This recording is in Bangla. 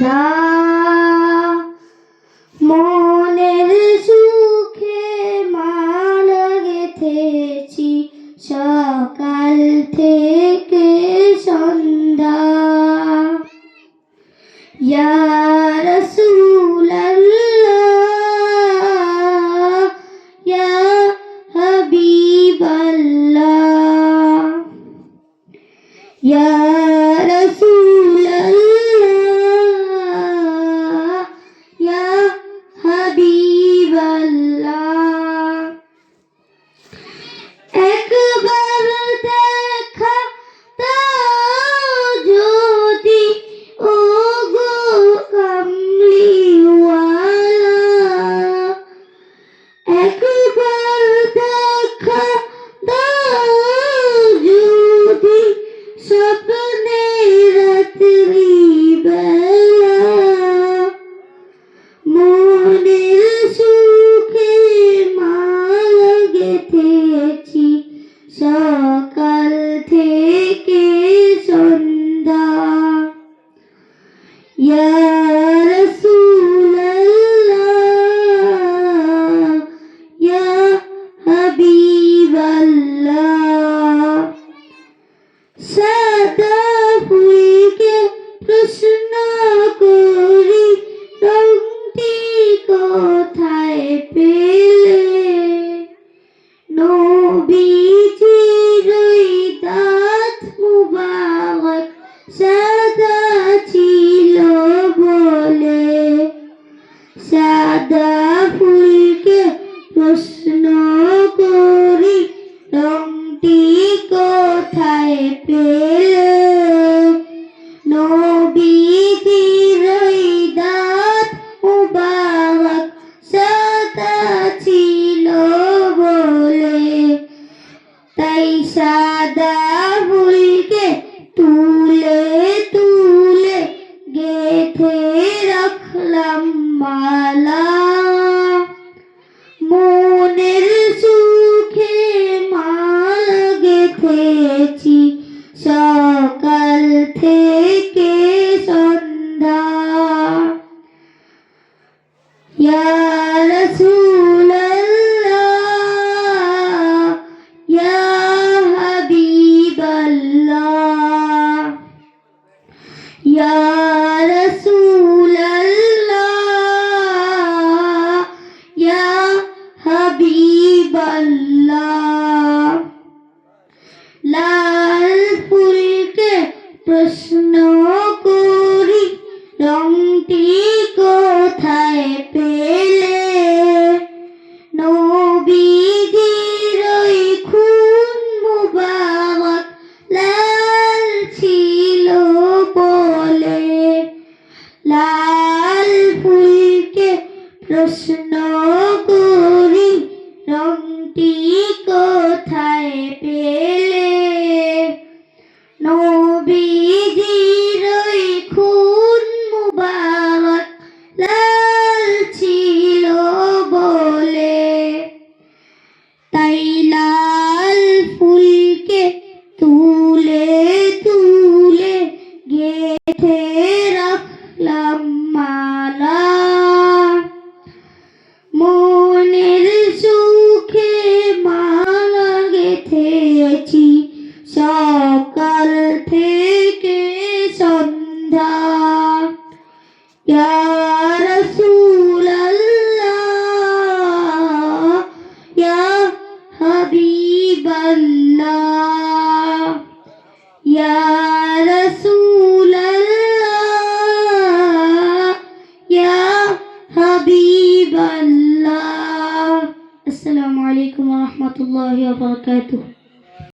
সন্ধ্যা মনের সুখে মালা গেথেছি সকাল থেকে সন্ধ্যা। ইয়া রাসূলাল্লাহ ইয়া হাবিবাল্লাহ ইয়া রাসূলাল্লাহ ইয়া হাবিবাল্লাহ। একবার দেখা দাও যদি ওগো কামলিওয়ালা, একবার দেখা দাও যদি স্বপ্নে রাত্রি বেলা। মনের সুখে মালা গেথেছি সকাল থেকে সন্ধ্যা। ইয়া রাসূলাল্লাহ ইয়া হাবিবাল্লাহ। সাদা ফুলকে প্রশ্ন করি রংটি কোথায় পেলে? নবীজির দাঁত মুবারক সাদা ছিল বলে। সাদা ফুলকে প্রশ্ন করি রংটি কোথায় পেলে? নবীজির দাঁত মুবারক সাদা ছিল বলে। তাই সাদা ফুলকে তুলে তুলে গেথে রাখলাম মালা। মনের সুখে মালা গেথেছি সকাল থেকে সন্ধ্যা। ইয়া রাসূলাল্লাহ ইয়া হাবিবাল্লাহ ইয়া রাসূলাল্লাহ ইয়া হাবিবাল্লাহ। লাল ফুলকে প্রশ্ন করি রংটি কোথায় পেলে? নবীজির খুন মুবারক লাল ছিল বলে। লাল ফুলকে প্রশ্ন করি রংটি কোথায় পেলে? নবীজির খুন মুবারক লাল ছিল বলে। তাই লাল ফুলকে তুলে তুলে গেথে রাখলাম মালা। মনের সুখে মালা গেথেছি সকাল থেকে সন্ধ্যা। ইয়া রাসূলাল্লাহ ইয়া হাবিবাল্লাহ ইয়া রাসূলাল্লাহ ইয়া হাবিবাল্লাহ। আসসালামু আলাইকুম ওয়া রাহমাতুল্লাহি ওয়া বারাকাতুহু।